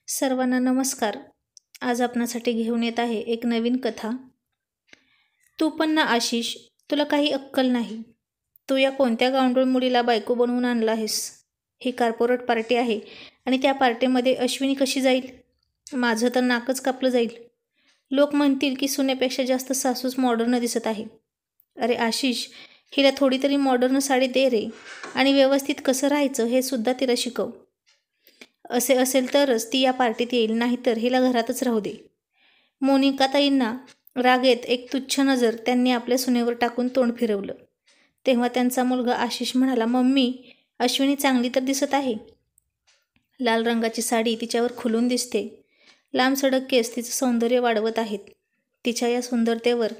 सर्वांना नमस्कार. आज आपणासाठी घेऊन येत आहे एक नवीन कथा. तू पण ना आशिष, तुला काही अक्कल नाही. तू या कोणत्या गावंढळ मुलीला बायको बनवून आणला आहेस? ही कॉर्पोरेट पार्टी आहे आणि त्या पार्टीमध्ये अश्विनी कशी जाईल? माझं तर नाकच कापलं जाईल. लोक म्हणतील की सुनेपेक्षा जास्त सासूच मॉडर्न दिसत आहे. अरे आशिष, हिला थोडी तरी मॉडर्न साडी दे रे, आणि व्यवस्थित कसं राहायचं हे सुद्धा तिला शिकव. असे असेल तरच ती या पार्टीत येईल, नाहीतर हिला घरातच राहू दे. मोनिकाताईंना रागेत एक तुच्छ नजर त्यांनी आपल्या सुनेवर टाकून तोंड फिरवलं. तेव्हा त्यांचा मुलगा आशिष म्हणाला, मम्मी, अश्विनी चांगली तर दिसत आहे. लाल रंगाची साडी तिच्यावर खुलून दिसते. लांब सडक केस तिचं सौंदर्य वाढवत आहेत. तिच्या या सुंदरतेवर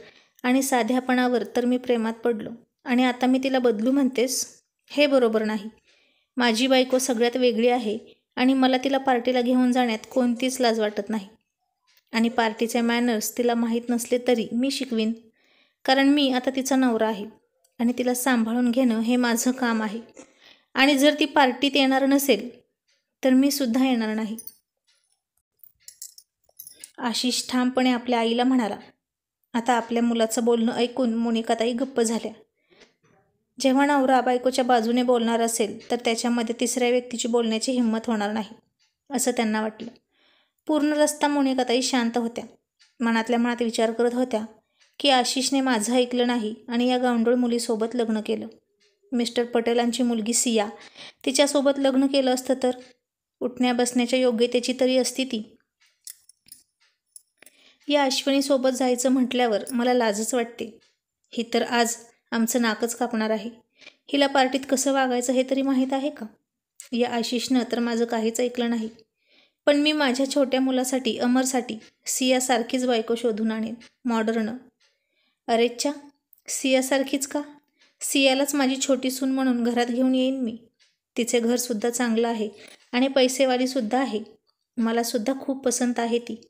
आणि साध्यापणावर तर मी प्रेमात पडलो, आणि आता मी तिला बदलू म्हणतेस? हे बरोबर नाही. माझी बायको सगळ्यात वेगळी आहे आणि मला तिला पार्टीला घेऊन जाण्यात कोणतीच लाज वाटत नाही. आणि पार्टीचे मॅनर्स तिला माहीत नसले तरी मी शिकवीन, कारण मी आता तिचा नवरा आहे आणि तिला सांभाळून घेणं हे माझं काम आहे. आणि जर ती पार्टीत येणार नसेल तर मी सुद्धा येणार नाही. आशिष ठामपणे आपल्या आईला म्हणाला. आता आपल्या मुलाचं बोलणं ऐकून मोनिकाताई गप्प झाल्या. जेव्हा नवरा बायकोच्या बाजूने बोलणार असेल तर त्याच्यामध्ये तिसऱ्या व्यक्तीची बोलण्याची हिंमत होणार नाही, असं त्यांना वाटलं. पूर्ण रस्ता मोनिकाताई शांत होत्या. मनातल्या मनात विचार करत होत्या की आशिषने माझं ऐकलं नाही आणि या गावंढळ मुलीसोबत लग्न केलं. मिस्टर पटेलांची मुलगी सिया, तिच्यासोबत लग्न केलं असतं तर? उठण्या बसण्याच्या योग्यतेची तरी असती ती. या अश्विनीसोबत जायचं म्हटल्यावर मला लाजच वाटते. ही तर आज आमचं नाकच कापणार आहे. हिला पार्टीत कसं वागायचं हे तरी माहीत आहे का? या आशिषनं तर माझं काहीच ऐकलं नाही. पण मी माझ्या छोट्या मुलासाठी, अमरसाठी सियासारखीच बायको शोधून आणेन, मॉडर्न. अरेच्चा, सियासारखीच का? सियालाच माझी छोटी सून म्हणून घरात घेऊन येईन मी. तिचे घरसुद्धा चांगलं आहे आणि पैसेवालीसुद्धा आहे. मलासुद्धा खूप पसंत आहे ती.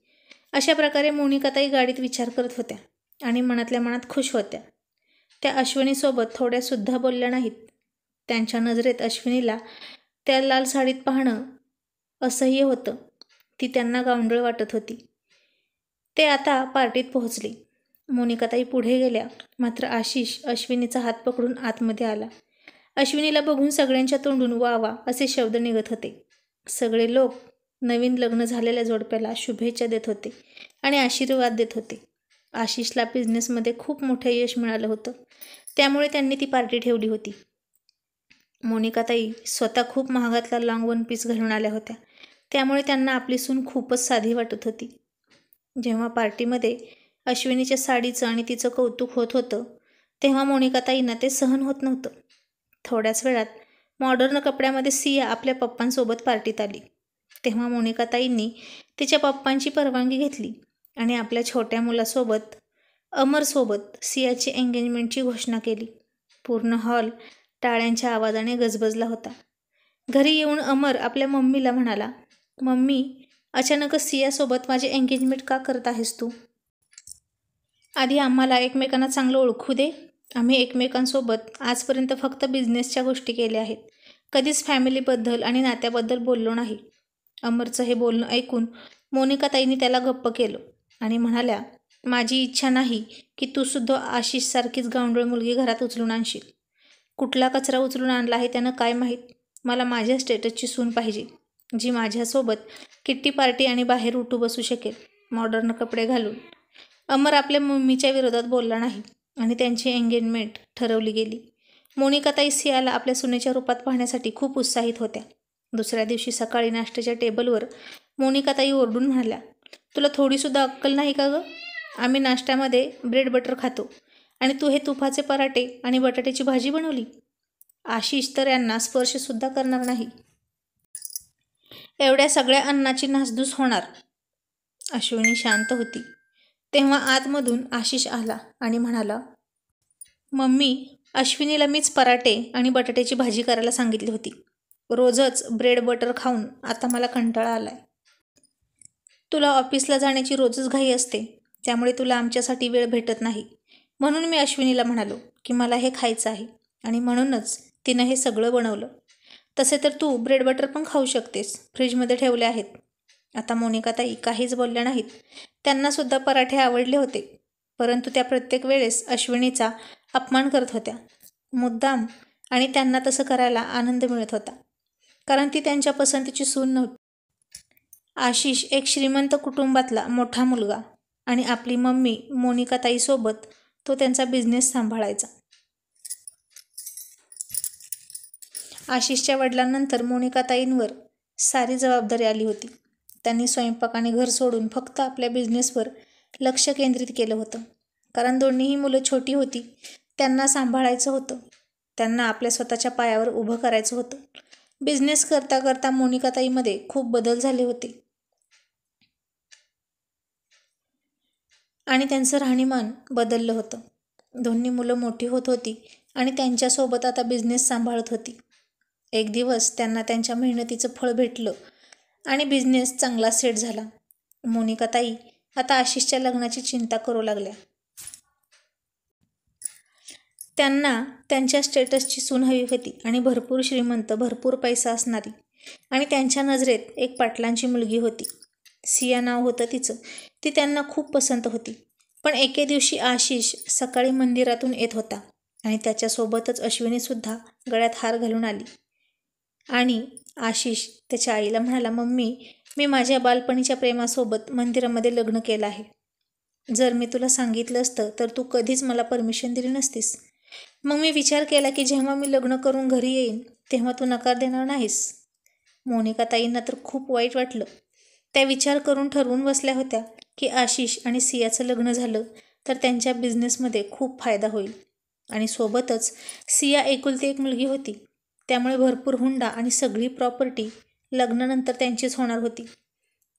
अशा प्रकारे मोनिकाताई गाडीत विचार करत होत्या आणि मनातल्या मनात खुश होत्या. त्या अश्विनीसोबत थोड्यासुद्धा बोलल्या नाहीत. त्यांच्या नजरेत अश्विनीला त्या लाल साडीत पाहणं असह्य होतं. ती त्यांना गावंढळ वाटत होती. ते आता पार्टीत पोहोचले. मोनिकाताई पुढे गेल्या, मात्र आशिष अश्विनीचा हात पकडून आतमध्ये आला. अश्विनीला बघून सगळ्यांच्या तोंडून वा वा असे शब्द निघत होते. सगळे लोक नवीन लग्न झालेल्या जोडप्याला शुभेच्छा देत होते आणि आशीर्वाद देत होते. आशिषला बिझनेसमध्ये खूप मोठे यश मिळालं होतं, त्यामुळे त्यांनी ती पार्टी ठेवली होती. मोनिकाताई स्वतः खूप महागातला लॉंग वन पीस घालून आल्या होत्या, त्यामुळे त्यांना आपली सून खूपच साधी वाटत होती. जेव्हा पार्टीमध्ये अश्विनीच्या साडीचं आणि तिचं कौतुक होत होतं तेव्हा मोनिकाताईंना ते सहन होत नव्हतं. थोड्याच वेळात मॉडर्न कपड्यामध्ये सिया आपल्या पप्पांसोबत पार्टीत आली. तेव्हा मोनिकाताईंनी तिच्या पप्पांची परवानगी घेतली आणि आपल्या छोट्या मुलासोबत, अमरसोबत सियाची एंगेजमेंटची घोषणा केली. पूर्ण हॉल टाळ्यांच्या आवाजाने गजबजला होता. घरी येऊन अमर आपल्या मम्मीला म्हणाला, मम्मी, अचानकच सियासोबत माझी एंगेजमेंट का करत आहेस तू? आधी आम्हाला एकमेकांना चांगलं ओळखू दे. आम्ही एकमेकांसोबत आजपर्यंत फक्त बिझनेसच्या गोष्टी केल्या आहेत. कधीच फॅमिलीबद्दल आणि नात्याबद्दल बोललो नाही. अमरचं हे बोलणं ऐकून मोनिकाताईंनी त्याला गप्प केलं आणि म्हणाल्या, माझी इच्छा नाही की तू सुद्धा आशिषसारखीच गावंढळ मुलगी घरात उचलून आणशील. कुठला कचरा उचलून आणला आहे त्यानं काय माहीत. मला माझ्या स्टेटसची सून पाहिजे, जी माझ्यासोबत किट्टी पार्टी आणि बाहेर उठू बसू शकेल, मॉडर्न कपडे घालून. अमर आपल्या मम्मीच्या विरोधात बोलला नाही आणि त्यांची एंगेजमेंट ठरवली गेली. मोनिकाताई सियाला आपल्या सुनेच्या रूपात पाहण्यासाठी खूप उत्साहित होत्या. दुसऱ्या दिवशी सकाळी नाश्त्याच्या टेबलवर मोनिकाताई ओरडून म्हणाल्या, तुला थोडीसुद्धा अक्कल नाही का गं? आम्ही नाश्त्यामध्ये ब्रेड बटर खातो आणि तू हे तुपाचे पराठे आणि बटाट्याची भाजी बनवली. आशिष तर यांना स्पर्शसुद्धा करणार नाही. एवढ्या सगळ्या अन्नाची नासधूस होणार. अश्विनी शांत होती. तेव्हा आतमधून आशिष आला आणि म्हणाला, मम्मी, अश्विनीला मीच पराठे आणि बटाट्याची भाजी करायला सांगितली होती. रोजच ब्रेड बटर खाऊन आता मला कंटाळा आलाय. तुला ऑफिसला जाण्याची रोजच घाई असते, त्यामुळे तुला आमच्यासाठी वेळ भेटत नाही. म्हणून मी अश्विनीला म्हणालो की मला हे खायचं आहे आणि म्हणूनच तिनं हे सगळं बनवलं. तसे तर तू ब्रेड बटर पण खाऊ शकतेस, फ्रीजमध्ये ठेवले आहेत. आता मोनिकाताई काहीच बोलल्या नाहीत. त्यांनासुद्धा पराठे आवडले होते, परंतु त्या प्रत्येक वेळेस अश्विनीचा अपमान करत होत्या, मुद्दाम. आणि त्यांना तसं करायला आनंद मिळत होता, कारण ती त्यांच्या पसंतीची सून नव्हती. आशिष एक श्रीमंत कुटुंबातला मोठा मुलगा आणि आपली मम्मी मोनिकाताईसोबत तो त्यांचा बिझनेस सांभाळायचा. आशिषच्या वडिलांनंतर मोनिकाताईंवर सारी जबाबदारी आली होती. त्यांनी स्वयंपाक आणि घर सोडून फक्त आपल्या बिझनेसवर लक्ष केंद्रित केलं होतं, कारण दोन्हीही मुलं छोटी होती. त्यांना सांभाळायचं होतं, त्यांना आपल्या स्वतःच्या पायावर उभं करायचं होतं. बिझनेस करता करता मोनिकाताईमध्ये खूप बदल झाले होते आणि त्यांचं राहणीमान बदललं होतं. दोन्ही मुलं मोठी होत होती आणि त्यांच्यासोबत आता बिझनेस सांभाळत होती. एक दिवस त्यांना त्यांच्या मेहनतीचं फळ भेटलं आणि बिझनेस चांगला सेट झाला. मोनिकाताई आता आशिषच्या लग्नाची चिंता करू लागल्या. त्यांना त्यांच्या स्टेटसची सून हवी होती आणि भरपूर श्रीमंत, भरपूर पैसा असणारी. आणि त्यांच्या नजरेत एक पाटलांची मुलगी होती. सिया नाव होतं तिचं. ती त्यांना खूप पसंत होती. पण एके दिवशी आशिष सकाळी मंदिरातून येत होता आणि त्याच्यासोबतच अश्विनीसुद्धा गळ्यात हार घालून आली. आणि आशिष त्याच्या आईला म्हणाला, मम्मी, मी माझ्या बालपणीच्या प्रेमासोबत मंदिरामध्ये लग्न केलं आहे. जर मी तुला सांगितलं असतं तर तू कधीच मला परमिशन दिली नसतीस. मग मी विचार केला की जेव्हा मी लग्न करून घरी येईन तेव्हा तू नकार देणार नाहीस. मोनिकाताईंना तर खूप वाईट वाटलं. त्या विचार करून ठरवून बसल्या होत्या की आशिष आणि सियाचं लग्न झालं तर त्यांच्या बिझनेसमध्ये खूप फायदा होईल. आणि सोबतच सिया एकुलती एक मुलगी होती, त्यामुळे भरपूर हुंडा आणि सगळी प्रॉपर्टी लग्नानंतर त्यांचीच होणार होती.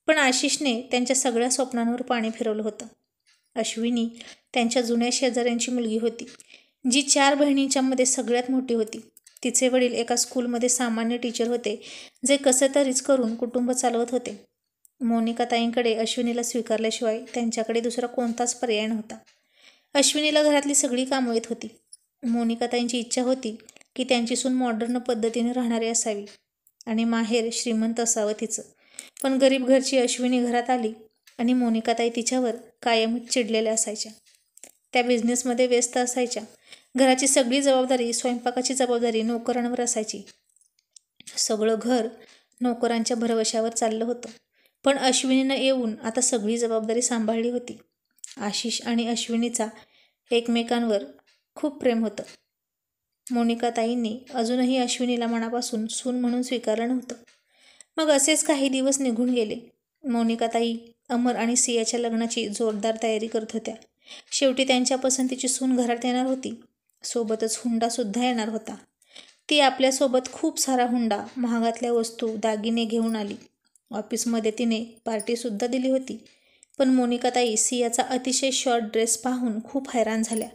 पण आशिषने त्यांच्या सगळ्या स्वप्नांवर पाणी फिरवलं होतं. अश्विनी त्यांच्या जुन्या शेजाऱ्यांची मुलगी होती, जी 4 बहिणींच्यामध्ये सगळ्यात मोठी होती. तिचे वडील एका स्कूलमध्ये सामान्य टीचर होते, जे कसं तरीच करून कुटुंब चालवत होते. मोनिकाताईंकडे अश्विनीला स्वीकारल्याशिवाय त्यांच्याकडे दुसरा कोणताच पर्याय नव्हता. अश्विनीला घरातली सगळी कामं येत होती. मोनिकाताईंची इच्छा होती की त्यांची सून मॉडर्न पद्धतीने राहणारी असावी आणि माहेर श्रीमंत असावं तिचं. पण गरीब घरची अश्विनी घरात आली आणि मोनिकाताई तिच्यावर कायमच चिडलेल्या असायच्या. त्या बिझनेसमध्ये व्यस्त असायच्या. घराची सगळी जबाबदारी, स्वयंपाकाची जबाबदारी नोकरांवर असायची. सगळं घर नोकरांच्या भरवशावर चाललं होतं. पण अश्विनीनं येऊन आता सगळी जबाबदारी सांभाळली होती. आशिष आणि अश्विनीचा एकमेकांवर खूप प्रेम होतं. मोनिकाताईंनी अजूनही अश्विनीला मनापासून सून म्हणून स्वीकारलं नव्हतं. मग असेच काही दिवस निघून गेले. मोनिकाताई अमर आणि सियाच्या लग्नाची जोरदार तयारी करत होत्या. शेवटी त्यांच्या पसंतीची सून घरात येणार होती, सोबतच हुंडासुद्धा येणार होता. ती आपल्यासोबत खूप सारा हुंडा, महागातल्या वस्तू, दागिने घेऊन आली. ऑफिसमध्ये तिने पार्टीसुद्धा दिली होती. पण मोनिकाताई सियाचा अतिशय शॉर्ट ड्रेस पाहून खूप हैराण झाल्या.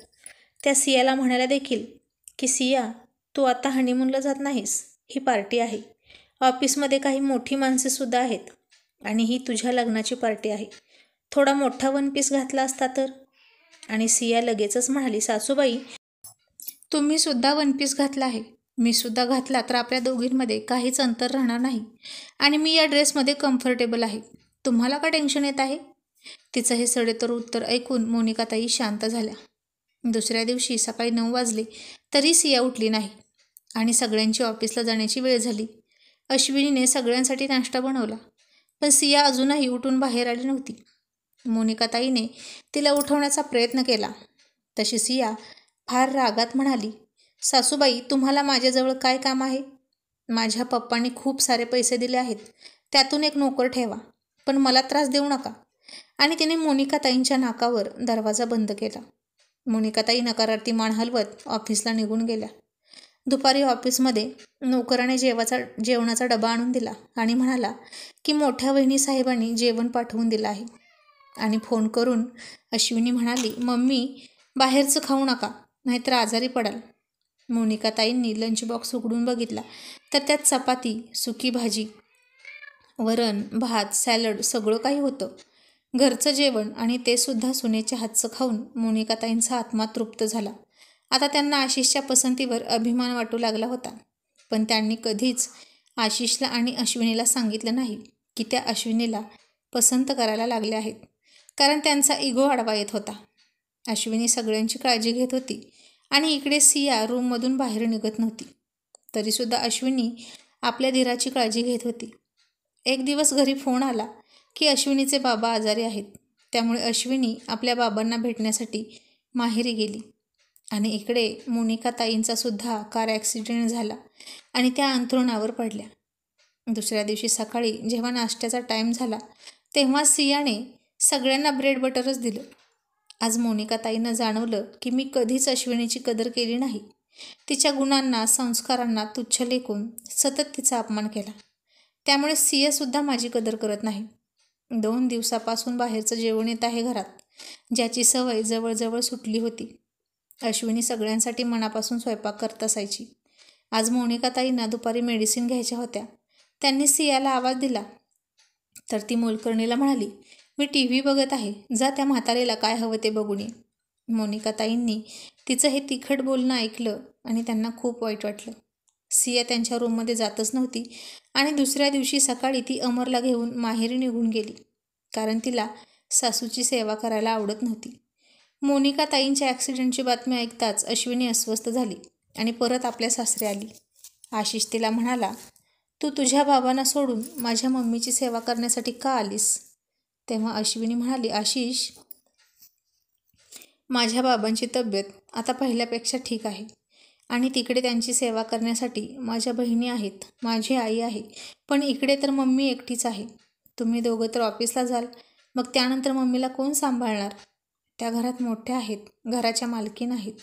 त्या सियाला म्हणाल्या देखील की सिया, तू आता हनीमूनला जात नाहीस, ही पार्टी आहे. ऑफिसमध्ये काही मोठी माणसेसुद्धा आहेत आणि ही तुझ्या लग्नाची पार्टी आहे. थोडा मोठा वन पीस घातला असता तर. आणि सिया लगेचच म्हणाली, सासूबाई, तुम्ही सुद्धा वन पीस घातला आहे, मी सुद्धा घातला तर आपल्या दोघींमध्ये काहीच अंतर राहणार नाही आणि मी या ड्रेसमध्ये कम्फर्टेबल आहे. तुम्हाला का टेन्शन येत आहे? तिचं हे सडेतोड उत्तर ऐकून मोनिकाताई शांत झाल्या. दुसऱ्या दिवशी सकाळी 9 वाजले तरी सिया उठली नाही आणि सगळ्यांची ऑफिसला जाण्याची वेळ झाली. अश्विनीने सगळ्यांसाठी नाश्ता बनवला, पण सिया अजूनही उठून बाहेर आली नव्हती. मोनिकाताईने तिला उठवण्याचा प्रयत्न केला. तशी सिया फार रागात म्हणाली, सासूबाई, तुम्हाला माझ्याजवळ काय काम आहे? माझ्या पप्पांनी खूप सारे पैसे दिले आहेत, त्यातून एक नोकर ठेवा, पण मला त्रास देऊ नका. आणि तिने मोनिकाताईंच्या नाकावर दरवाजा बंद केला. मोनिकाताई नकारार्थी मान हलवत ऑफिसला निघून गेल्या. दुपारी ऑफिसमध्ये नोकराने जेवणाचा डबा आणून दिला आणि म्हणाला की मोठ्या वहिनी साहेबांनी जेवण पाठवून दिलं आहे. आणि फोन करून अश्विनी म्हणाली, मम्मी, बाहेरचं खाऊ नका, नाहीतर आजारी पडाल. मोनिकाताईंनी लंच बॉक्स उघडून बघितला तर त्यात चपाती, सुकी भाजी, वरण, भात, सॅलड सगळं काही होतं. घरचं जेवण, आणि ते सुद्धा सुनेच्या हातचं खाऊन मोनिकाताईंचा आत्मा तृप्त झाला. आता त्यांना आशिषच्या पसंतीवर अभिमान वाटू लागला होता. पण त्यांनी कधीच आशिषला आणि अश्विनीला सांगितलं नाही की त्या अश्विनीला पसंत करायला लागल्या आहेत, कारण त्यांचा इगो आडवा येत होता. अश्विनी सगळ्यांची काळजी घेत होती आणि इकडे सिया रूममधून बाहेर निघत नव्हती. तरीसुद्धा अश्विनी आपल्या धीराची काळजी घेत होती. एक दिवस घरी फोन आला की अश्विनीचे बाबा आजारी आहेत. त्यामुळे अश्विनी आपल्या बाबांना भेटण्यासाठी माहेरी गेली. आणि इकडे मोनिका ताईंचा सुद्धा कार ॲक्सिडेंट झाला आणि त्या अंथरुणावर पडल्या. दुसऱ्या दिवशी सकाळी जेव्हा नाश्त्याचा टाईम झाला तेव्हा सियाने सगळ्यांना ब्रेड बटरच दिलं. आज मोनिका ताईंना जाणवलं की मी कधीच अश्विनीची कदर केली नाही. तिच्या गुणांना, संस्कारांना तुच्छ लेखून सतत तिचा अपमान केला. त्यामुळे सियासुद्धा माझी कदर करत नाही. 2 दिवसापासून बाहेरचं जेवण येत आहे घरात, ज्याची सवय जवळजवळ सुटली होती. अश्विनी सगळ्यांसाठी मनापासून स्वयंपाक करत असायची. आज मोनिका ताईंना दुपारी मेडिसिन घ्यायच्या होत्या. त्यांनी सियाला आवाज दिला तर ती मोलकरणीला म्हणाली, मी TV बघत आहे, जा त्या म्हातारीला काय हवं ते बघून ये. मोनिका ताईंनी तिचं हे तिखट बोलणं ऐकलं आणि त्यांना खूप वाईट वाटलं. सिया त्यांच्या रूममध्ये जातच नव्हती आणि दुसऱ्या दिवशी सकाळी ती अमरला घेऊन माहेरी निघून गेली, कारण तिला सासूची सेवा करायला आवडत नव्हती. मोनिका ताईंच्या ॲक्सिडेंटची बातमी ऐकताच अश्विनी अस्वस्थ झाली आणि परत आपल्या सासरी आली. आशिष तिला म्हणाला, तू तुझ्या बाबांना सोडून माझ्या मम्मीची सेवा करण्यासाठी का आलीस? तेव्हा अश्विनी म्हणाली, आशिष, माझ्या बाबांची तब्येत आता पहिल्यापेक्षा ठीक आहे आणि तिकडे त्यांची सेवा करण्यासाठी माझ्या बहिणी आहेत, माझी आई आहे, पण इकडे तर मम्मी एकटीच आहे. तुम्ही दोघं तर ऑफिसला जाल, मग त्यानंतर मम्मीला कोण सांभाळणार? त्या घरात मोठ्या आहेत, घराच्या मालकीण आहेत,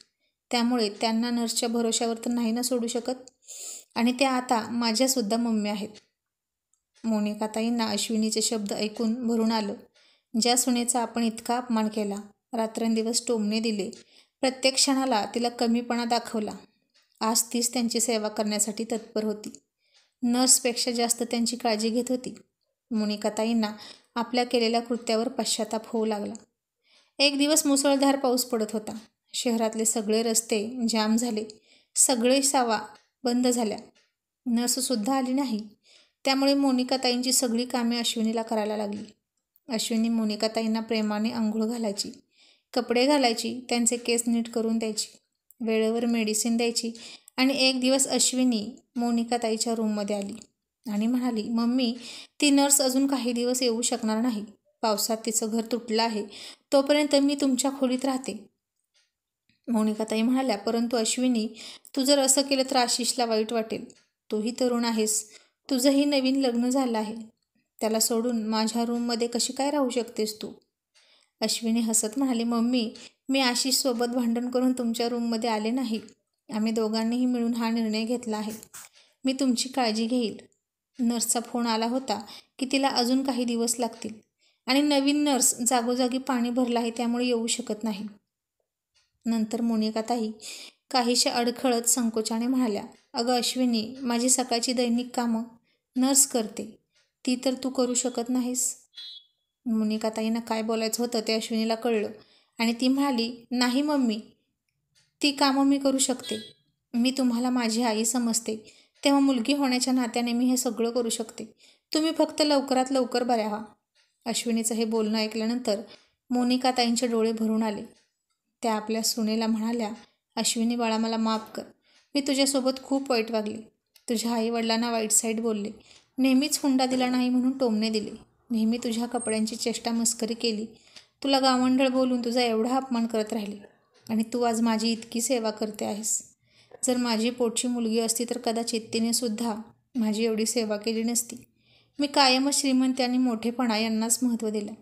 त्यामुळे त्यांना नर्सच्या भरोश्यावर तर नाही ना सोडू शकत. आणि त्या आता माझ्यासुद्धा मम्मी आहेत. मोनिका ताईंना अश्विनीचे शब्द ऐकून भरून आलं. ज्या सुनेचा आपण इतका अपमान केला, रात्रंदिवस टोमणे दिले, प्रत्येक क्षणाला तिला कमीपणा दाखवला, आज तीच त्यांची सेवा करण्यासाठी तत्पर होती. नर्सपेक्षा जास्त त्यांची काळजी घेत होती. मोनिका ताईंना आपल्या केलेल्या कृत्यावर पश्चाताप होऊ लागला. एक दिवस मुसळधार पाऊस पडत होता. शहरातले सगळे रस्ते जाम झाले. सगळे शाळा बंद झाल्या. नर्ससुद्धा आली नाही. त्यामुळे मोनिका ताईंची सगळी कामे अश्विनीला करायला लागली. अश्विनी मोनिका ताईंना प्रेमाने अंघोळ घालायची, कपडे घालायची, त्यांचे केस नीट करून द्यायची, वेळेवर मेडिसिन द्यायची. आणि एक दिवस अश्विनी मोनिका ताईच्या रूममध्ये आली आणि म्हणाली, मम्मी, ती नर्स अजून काही दिवस येऊ शकणार नाही. पावसात तिचं घर तुटलं आहे, तोपर्यंत मी तुमच्या खोलीत राहते. मोनिका ताई म्हणाल्या, परंतु अश्विनी, तू जर असं केलं तर आशिषला वाईट वाटेल. तूही तरुण आहेस, तुझंही नवीन लग्न झालं आहे. त्याला सोडून माझ्या रूममध्ये कशी काय राहू शकतेस तू? अश्विनी हसत म्हणाली, मम्मी, मी आशिषसोबत भांडण करून तुमच्या रूममध्ये आले नाही. आम्ही दोघांनीही मिळून हा निर्णय घेतला आहे. मी तुमची काळजी घेईल. नर्सचा फोन आला होता की तिला अजून काही दिवस लागतील आणि नवीन नर्स जागोजागी पाणी भरलं आहे, त्यामुळे येऊ शकत नाही. नंतर मोनिका ताई काहीशा अडखळत संकोचाने म्हणाल्या, अगं अश्विनी, माझी सकाळची दैनिक कामं नर्स करते, ती तर तू करू शकत नाहीस. मोनिका ताईंना काय बोलायचं होतं ते अश्विनीला कळलं आणि ती म्हणाली, नाही मम्मी, ती कामं मी करू शकते. मी तुम्हाला माझी आई समजते, तेव्हा मुलगी होण्याच्या नात्याने मी हे सगळं करू शकते. तुम्ही फक्त लवकरात लवकर बऱ्या व्हा. अश्विनीचं हे बोलणं ऐकल्यानंतर मोनिका ताईंचे डोळे भरून आले. त्या आपल्या सुनेला म्हणाल्या, अश्विनी बाळा, मला माफ कर. मी तुझ्यासोबत खूप वाईट वागले. तुझ्या आईवडिलांना वाईट साईड बोलले, नेहमीच हुंडा दिला नाही म्हणून टोमणे दिले, नेहमी तुझ्या कपड्यांची चेष्टा मस्करी केली, तुला गावंढळ बोलून तुझा एवढा अपमान करत राहिले आणि तू आज माझी इतकी सेवा करते आहेस. जर माझी पोटची मुलगी असती तर कदाचित तिनेसुद्धा माझी एवढी सेवा केली नसती. मी कायमच श्रीमंती आणि मोठेपणा यांनाच महत्त्व दिलं.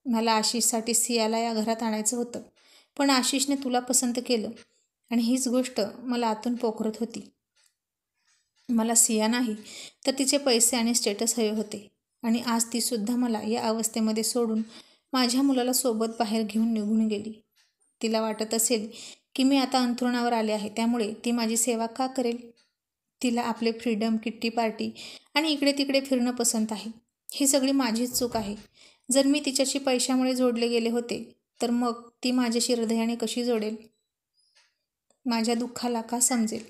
मला आशिषसाठी सियाला या घरात आणायचं होतं, पण आशिषने तुला पसंत केलं आणि हीच गोष्ट मला आतून पोखरत होती. मला सिया नाही तर तिचे पैसे आणि स्टेटस हवे होते आणि आज तीसुद्धा मला या अवस्थेमध्ये सोडून माझ्या मुलाला सोबत बाहेर घेऊन निघून गेली. तिला वाटत असेल की मी आता अंथरुणावर आले आहे, त्यामुळे ती माझी सेवा का करेल? तिला आपले फ्रीडम, किट्टी पार्टी आणि इकडे तिकडे फिरणं पसंत आहे. ही सगळी माझीच चूक आहे. जर मी तिच्याशी पैशामुळे जोडले गेले होते तर मग ती माझ्याशी हृदयाने कशी जोडेल? माझ्या दुःखाला का समजेल?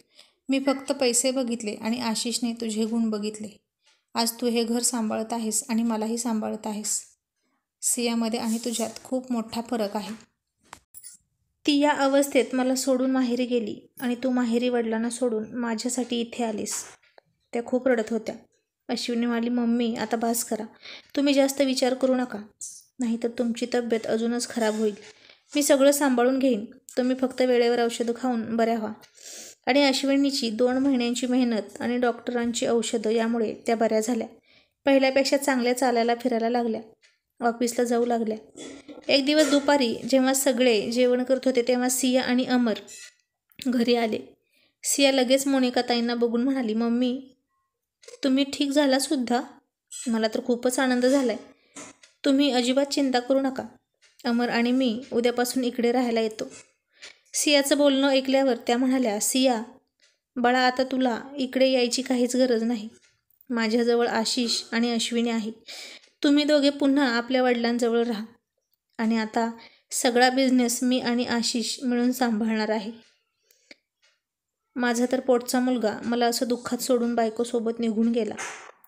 मी फक्त पैसे बघितले आणि आशिषने तुझे गुण बघितले. आज तू हे घर सांभाळत आहेस आणि मलाही सांभाळत आहेस. सियामध्ये आणि तुझ्यात खूप मोठा फरक आहे. ती या अवस्थेत मला सोडून माहेरी गेली आणि तू माहेरी वडिलांना सोडून माझ्यासाठी इथे आलीस. त्या खूप रडत होत्या. अश्विनी म्हणाली, मम्मी आता बास करा. तुम्ही जास्त विचार करू नका, नाहीतर तुमची तब्येत अजूनच खराब होईल. मी सगळं सांभाळून घेईन. तुम्ही फक्त वेळेवर औषधं खाऊन बऱ्या व्हा. आणि अश्विनीची 2 महिन्यांची मेहनत आणि डॉक्टरांची औषधं यामुळे त्या बऱ्या झाल्या. पहिल्यापेक्षा चांगल्या चालायला फिरायला लागल्या. ऑफिसला जाऊ लागल्या. एक दिवस दुपारी जेव्हा सगळे जेवण करत होते तेव्हा सिया आणि अमर घरी आले. सिया लगेच मोनिकाताईंना बघून म्हणाली, मम्मी तुम्ही ठीक झाला सुद्धा? मला तर खूपच आनंद झालाय. तुम्ही अजिबात चिंता करू नका. अमर आणि मी उद्यापासून इकडे राहायला येतो. सियाचं बोलणं ऐकल्यावर त्या म्हणाल्या, सिया बाळा आता तुला इकडे यायची काहीच गरज नाही. माझ्याजवळ आशिष आणि अश्विनी आहे. तुम्ही दोघे पुन्हा आपल्या वडिलांजवळ राहा. आणि आता सगळा बिझनेस मी आणि आशिष मिळून सांभाळणार आहे. माझा तर पोटचा मुलगा मला असं दुःखात सोडून बायकोसोबत निघून गेला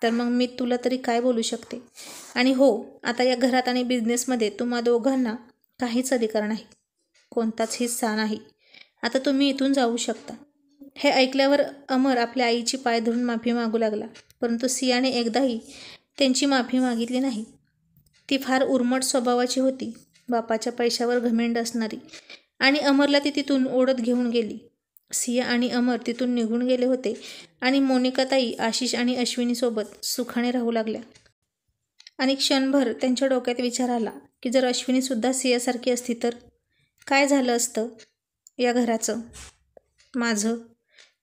तर मग मी तुला तरी काय बोलू शकते. आणि हो, आता या घरात आणि बिझनेसमध्ये तुम्हा दोघांना काहीच अधिकार नाही, कोणताच हिस्सा नाही. आता तुम्ही इथून जाऊ शकता. हे ऐकल्यावर अमर आपल्या आईची पाय धरून माफी मागू लागला, परंतु सियाने एकदाही त्यांची माफी मागितली नाही. ती फार उर्मट स्वभावाची होती, बापाच्या पैशावर घमेंड असणारी. आणि अमरला ती तिथून ओढत घेऊन गेली. सिया आणि अमर तिथून निघून गेले होते आणि मोनिकाताई आशिष आणि अश्विनीसोबत सुखाने राहू लागल्या. आणि क्षणभर त्यांच्या डोक्यात विचार आला की जर अश्विनीसुद्धा सियासारखी असती तर काय झालं असतं या घराचं, माझं.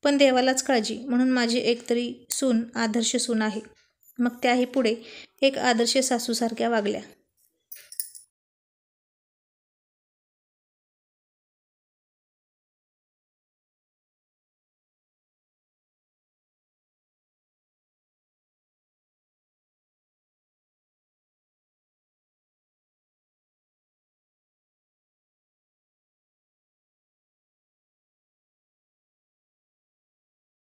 पण देवालाच काळजी, म्हणून माझी एकतरी सून आदर्श सून आहे. मग त्याही पुढे एक आदर्श सासूसारख्या वागल्या.